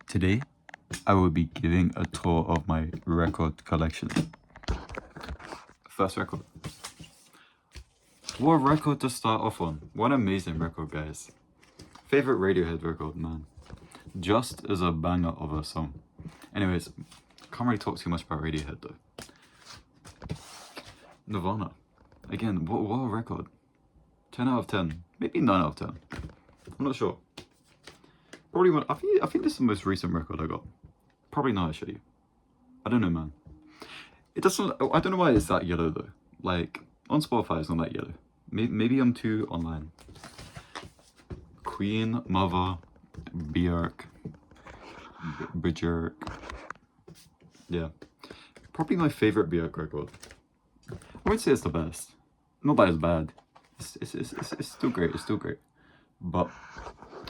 Today, I will be giving a tour of my record collection. First record. What record to start off on? What an amazing record, guys. Favorite Radiohead record, man. Just is a banger of a song. Anyways, can't really talk too much about Radiohead though. Nirvana. Again, what a record. 10 out of 10. Maybe 9 out of 10. I'm not sure. Probably one. I think this is the most recent record I got. Probably not actually. I don't know, man. It doesn't. I don't know why it's that yellow though. Like on Spotify, it's not that yellow. Maybe I'm too online. Queen, Mother, Björk, Björk. Yeah, probably my favorite Björk record. I would say it's the best. Not that it's bad. It's still great. It's still great. But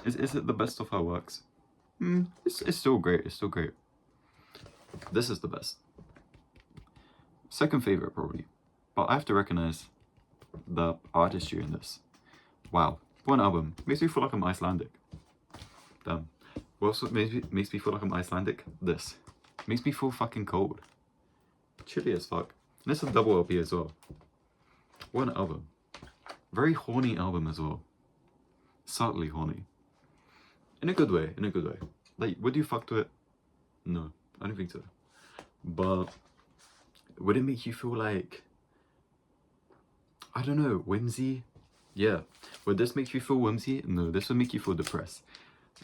is it the best of her works? It's still great. It's still great. This is the best. Second favorite probably. But I have to recognize the artistry in this. Wow. One album. Makes me feel like I'm Icelandic. Damn. What also makes me feel like I'm Icelandic? This. Makes me feel fucking cold. Chilly as fuck. And this is a double LP as well. What an album. Very horny album as well. Subtly horny. In a good way. In a good way. Like, would you fuck to it? No. I don't think so. But would it make you feel like, I don't know, whimsy? Yeah. Would this make you feel whimsy? No, this would make you feel depressed.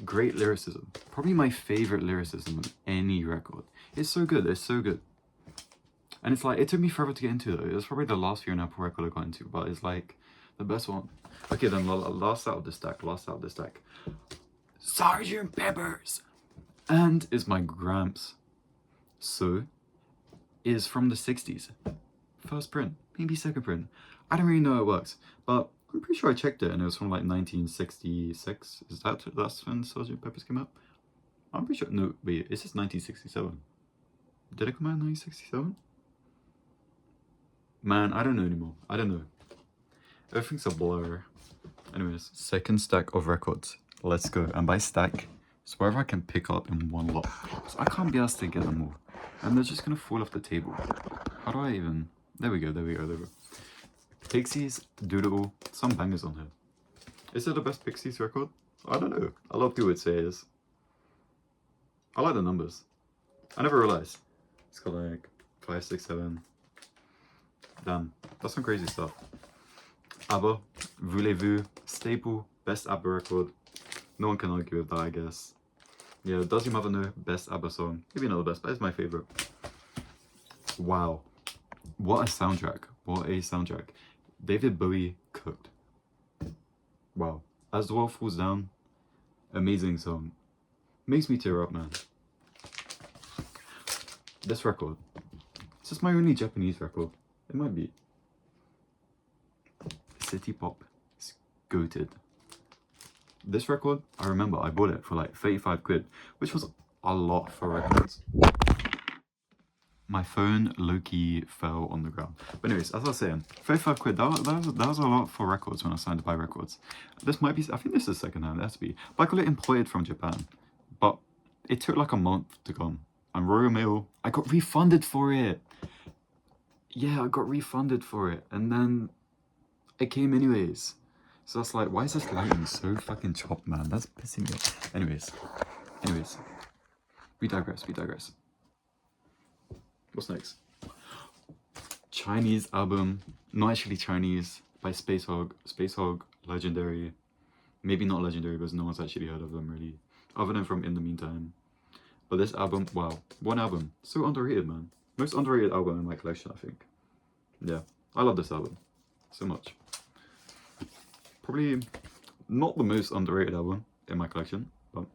Great lyricism. Probably my favorite lyricism of any record. It's so good. It's so good. And it's like, it took me forever to get into though. It was probably the last Fear and Apple record I got into, but it's like the best one. Okay, then last out of the stack. Sgt. Pepper's. And is my Gramps. So, is from the 60s. First print, maybe second print. I don't really know how it works, but I'm pretty sure I checked it and it was from like 1966. Is that's when Sgt. Pepper's came out? I'm pretty sure. No, wait, is this 1967? Did it come out in 1967? Man, I don't know anymore. I don't know. Everything's a blur. Anyways, second stack of records. Let's go. And by stack, it's wherever I can pick up in one lot. So I can't be asked to get them all. And they're just gonna fall off the table. How do I even... There we go. Pixies, Doodle, some bangers on here. Is it the best Pixies record? I don't know. A lot of people would say it is. I like the numbers. I never realized. It's got like 5, 6, 7. Damn, that's some crazy stuff. ABBA, Voulez-Vous, staple, best ABBA record. No one can argue with that, I guess. Yeah, Does Your Mother Know? Best ABBA song. Maybe not the best, but it's my favorite. Wow. What a soundtrack. What a soundtrack. David Bowie cooked. Wow. As the World Falls Down. Amazing song. Makes me tear up, man. This record. Is this my only Japanese record? It might be. City Pop is goated. This record, I remember I bought it for like 35 quid, which was a lot for records. My phone low-key fell on the ground. But anyways, as I was saying, 35 quid, that was a lot for records when I signed to buy records. This might be, I think this is secondhand, it has to be. But I got it imported from Japan. But it took like a month to come. And Royal Mail, I got refunded for it. Yeah, I got refunded for it. And then it came anyways. So that's like, why is this lighting so fucking chopped, man? That's pissing me off. Anyways. We digress. What's next? Chinese album. Not actually Chinese. By Space Hog. Space Hog, legendary. Maybe not legendary because no one's actually heard of them really. Other than from In the Meantime. But this album, wow. One album. So underrated, man. Most underrated album in my collection, I think. Yeah. I love this album. So much. Probably not the most underrated album in my collection, but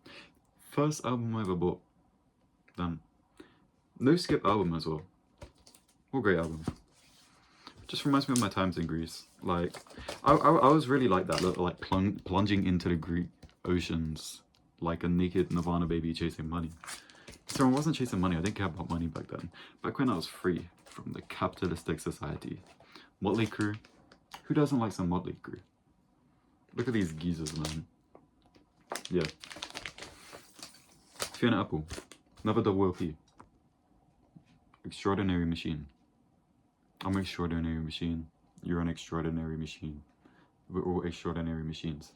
first album I ever bought. Damn. No Skip album as well. What a great album. Just reminds me of my times in Greece. Like, I was really like that, like plunging into the Greek oceans like a naked Nirvana baby chasing money. So I wasn't chasing money, I didn't care about money back then. Back when I was free from the capitalistic society. Motley Crue. Who doesn't like some Motley Crue? Look at these geezers, man. Yeah. Fiona Apple. Another double LP. Extraordinary Machine. I'm an extraordinary machine. You're an extraordinary machine. We're all extraordinary machines.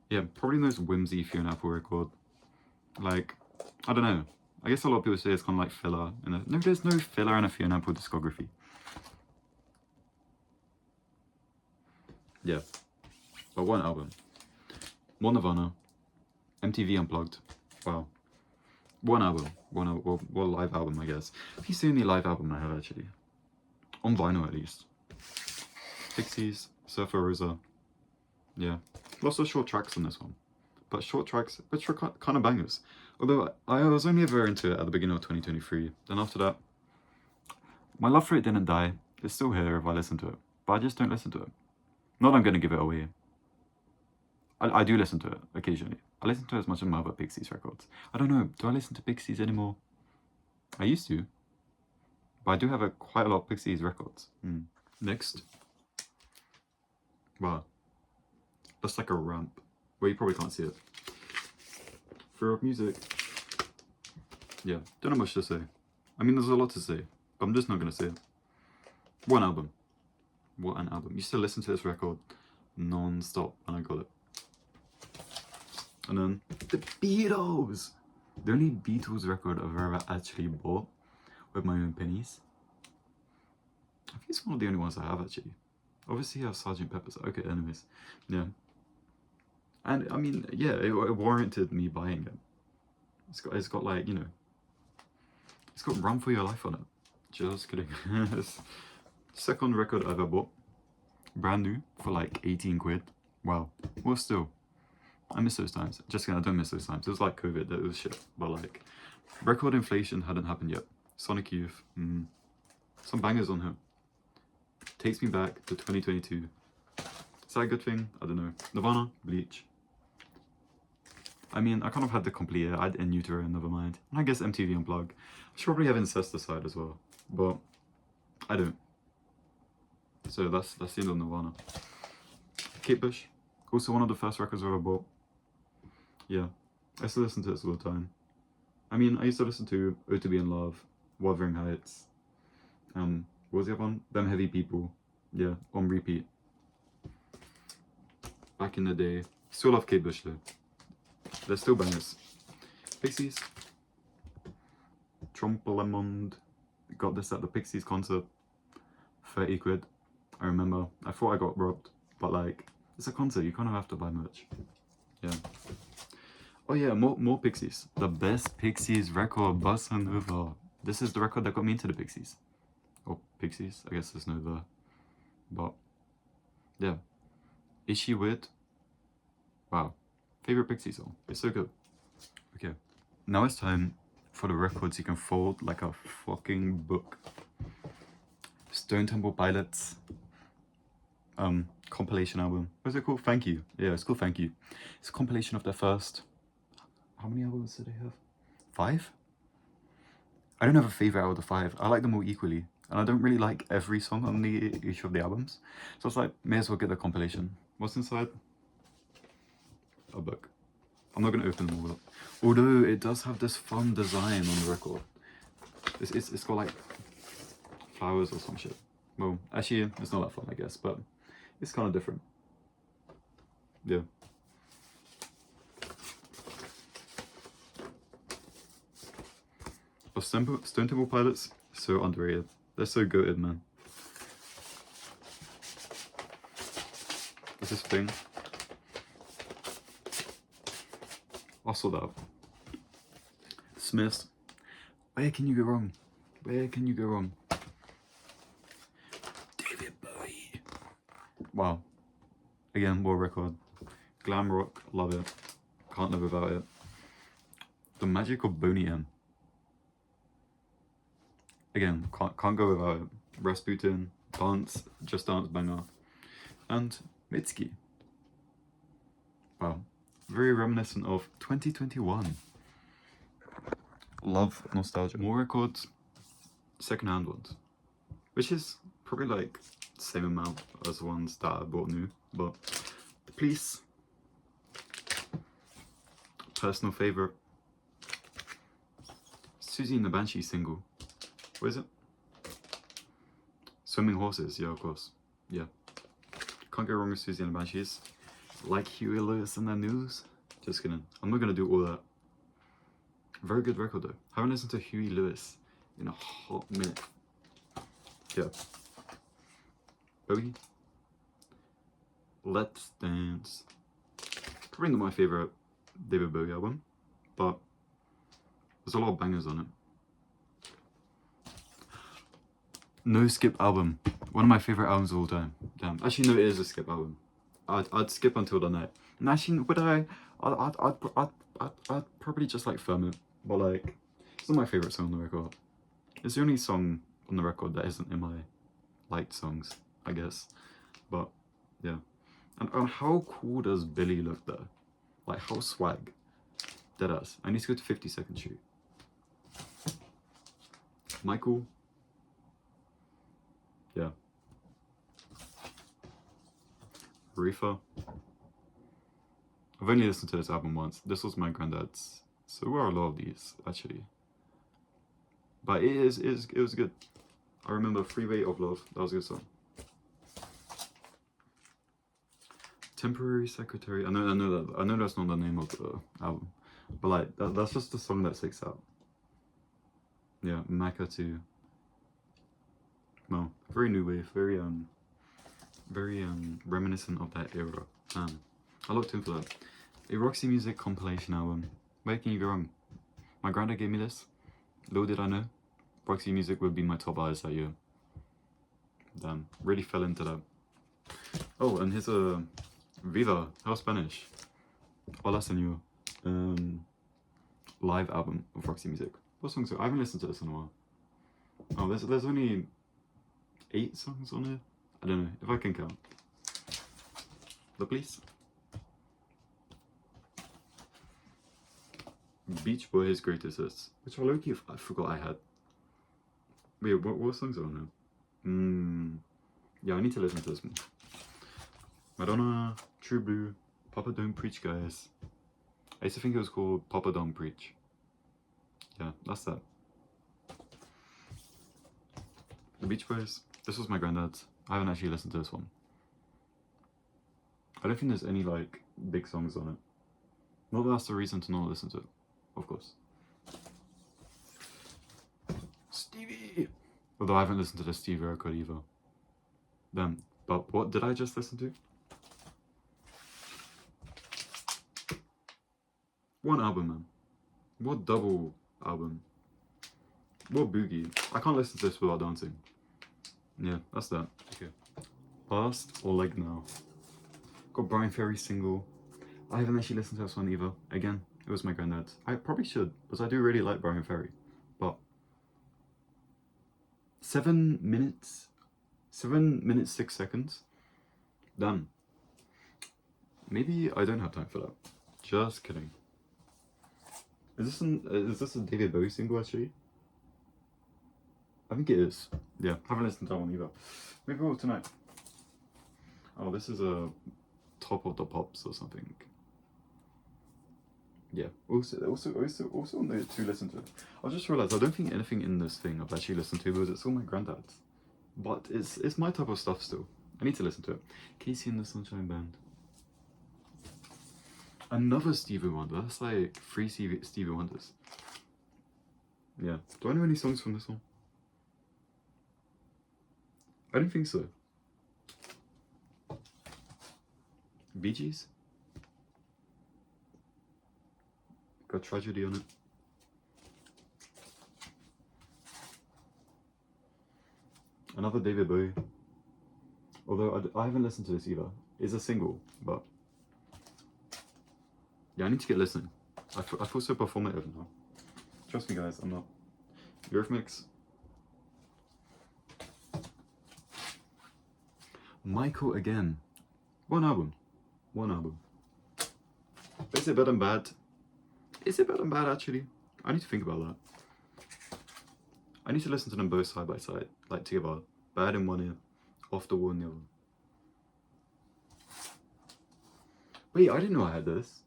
Yeah, probably the most whimsy Fiona Apple record. Like, I don't know. I guess a lot of people say it's kind of like filler. No, there's no filler in a Fiona Apple discography. Yeah. But one album. More Nirvana. MTV Unplugged. Wow. One album. One live album, I guess. He's the only live album I have, actually. On vinyl, at least. Pixies. Surfer Rosa. Yeah. Lots of short tracks on this one. But short tracks, which were kind of bangers. Although I was only ever into it at the beginning of 2023. Then after that, my love for it didn't die. It's still here if I listen to it. But I just don't listen to it. Not that I'm going to give it away. I do listen to it occasionally. I listen to it as much as my other Pixies records. I don't know, do I listen to Pixies anymore? I used to. But I do have quite a lot of Pixies records. Next. Wow. That's like a ramp. Well, you probably can't see it. For rock music. Yeah, don't know much to say. I mean, there's a lot to say, but I'm just not going to say it. One album. What an album. Used to listen to this record non-stop when I got it. And then, the Beatles! The only Beatles record I've ever actually bought with my own pennies. I think it's one of the only ones I have, actually. Obviously, I have Sgt. Pepper's. Okay, anyways. Yeah. And, I mean, yeah, it warranted me buying it. It's got like, you know, it's got Run For Your Life on it. Just kidding. Second record I ever bought. Brand new for like 18 quid. Wow. Well, still. I miss those times. Just kidding, I don't miss those times. It was like COVID, that was shit. But like, record inflation hadn't happened yet. Sonic Youth. Some bangers on here. Takes me back to 2022. Is that a good thing? I don't know. Nirvana, Bleach. I mean, I kind of had the complete it. I had In Utero, never mind. And I guess MTV Unplugged. I should probably have Incesticide as well. But I don't. So that's the end of Nirvana. Kate Bush. Also one of the first records I ever bought. Yeah. I still listen to this all the time. I mean, I used to listen to Oh To Be In Love, Wuthering Heights. What was the other one? Them Heavy People. Yeah, on repeat. Back in the day. Still love Kate Bush though. They're still bangers. Pixies. Trompelemond. Got this at the Pixies concert. 30 quid. I remember. I thought I got robbed. But like, it's a concert. You kind of have to buy merch. Yeah. Oh yeah, more Pixies. The best Pixies record, Bossa Nova. This is the record that got me into the Pixies. Or Pixies. I guess there's no the. But yeah. Is She Weird? Wow. Favorite Pixie song. It's so good. Okay. Now it's time for the records you can fold like a fucking book. Stone Temple Pilots. Compilation album. What's it called? Thank You. Yeah, it's called Thank You. It's a compilation of their first. How many albums did they have? 5? I don't have a favorite out of the 5. I like them all equally. And I don't really like every song on each of the albums. So it's like, may as well get the compilation. What's inside? A book. I'm not going to open them all up. Although it does have this fun design on the record. It's got like flowers or some shit. Well, actually, it's not that fun, I guess, but it's kind of different. Yeah. But Stone Temple Pilots, so underrated. They're so goated, man. There's this thing. I'll sort that out. Smiths. Where can you go wrong? Where can you go wrong? David Bowie. Wow. Again, war record. Glam rock, love it. Can't live without it. The Magic of Boney M. Again, can't go without it. Rasputin, Dance, Just Dance banger. And Mitski. Wow. Very reminiscent of 2021. Love nostalgia. More records, second-hand ones. Which is probably like the same amount as the ones that I bought new. But The Police. Personal favourite. Susie and the Banshee single. What is it? Swimming Horses, yeah, of course. Yeah. Can't go wrong with Susie and the Banshees. Like Huey Lewis and the News. Just kidding. I'm not gonna do all that. Very good record though. Haven't listened to Huey Lewis in a hot minute. Yeah. Bowie. Let's Dance. Probably not my favourite David Bowie album, but there's a lot of bangers on it. No Skip album. One of my favourite albums of all time. Damn. Actually, no, it is a Skip album. I'd skip Until the Night. And actually, would I? I'd probably just like Firm It. But like, it's not my favourite song on the record. It's the only song on the record that isn't in my liked songs, I guess. But yeah. And how cool does Billy look though? Like, how swag. Deadass. I need to go to 52nd Street. Michael. Yeah. Reefer. I've only listened to this album once. This was my granddad's. So there were a lot of these, actually. But it was good. I remember Freeway of Love. That was a good song. Temporary Secretary. I know that's not the name of the album. But like, that's just the song that sticks out. Yeah, Macca 2. No, very new wave, very reminiscent of that era. I looked in for that. A Roxy Music compilation album. Where can you go wrong? My granddad gave me this. Little did I know, Roxy Music would be my top artist that year. Damn, really fell into that. Oh, and here's a Viva, how Spanish. Hola Señor. Live album of Roxy Music. What songs? I haven't listened to this in a while. Oh, there's only 8 songs on it. I don't know if I can count. The Police. Beach Boys Greatest Hits, which I forgot I had. Wait, what songs are on there? Yeah, I need to listen to this one. Madonna, True Blue, Papa Don't Preach, guys. I used to think it was called Papa Don't Preach. Yeah, that's that. The Beach Boys. This was my granddad's. I haven't actually listened to this one. I don't think there's any like big songs on it. Not that that's the reason to not listen to it, of course. Stevie! Although I haven't listened to the Stevie record either. But what did I just listen to? One album, man. What double album? What boogie? I can't listen to this without dancing. Yeah, that's that. Okay. Past or Like Now? Got Brian Ferry single. I haven't actually listened to this one either. Again, it was my granddad's. I probably should, because I do really like Brian Ferry. But 7 minutes 6 seconds. Done. Maybe I don't have time for that. Just kidding. Is this a David Bowie single actually? I think it is. Yeah, haven't listened to that one either. Maybe we'll tonight. Oh, this is a Top of the Pops or something. Yeah. Also note to listen to. I just realised I don't think anything in this thing I've actually listened to because it's all my granddad's. But it's my type of stuff still. I need to listen to it. Casey and the Sunshine Band. Another Stevie Wonder. That's like 3 Stevie Wonders. Yeah. Do I know any songs from this one? I don't think so. Bee Gees? Got Tragedy on it. Another David Bowie. Although I haven't listened to this either. It's a single, but yeah, I need to get listening. I feel so performative now. Trust me, guys, I'm not. Eurythmics. Michael again. One album. Is it better than bad? Is it better than bad actually? I need to think about that. I need to listen to them both side by side, like together. Bad in one ear, Off the Wall in the other. Wait, I didn't know I had this.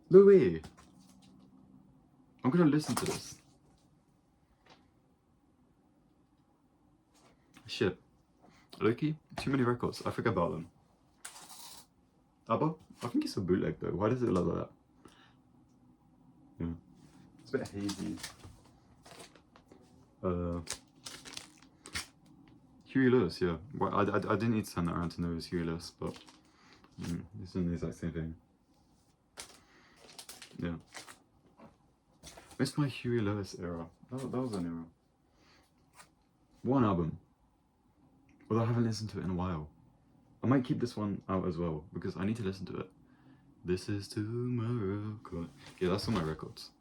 Louis! I'm gonna listen to this. Shit. Loki? Too many records. I forget about them. ABBA? I think it's a bootleg though. Why does it look like that? Yeah. It's a bit hazy. Huey Lewis, yeah. Well, I didn't need to turn that around to know it was Huey Lewis, but it's in the exact same thing. Yeah. Missed my Huey Lewis era. That was an era. One album. Although I haven't listened to it in a while. I might keep this one out as well because I need to listen to it. This is tomorrow. Yeah, that's on my records.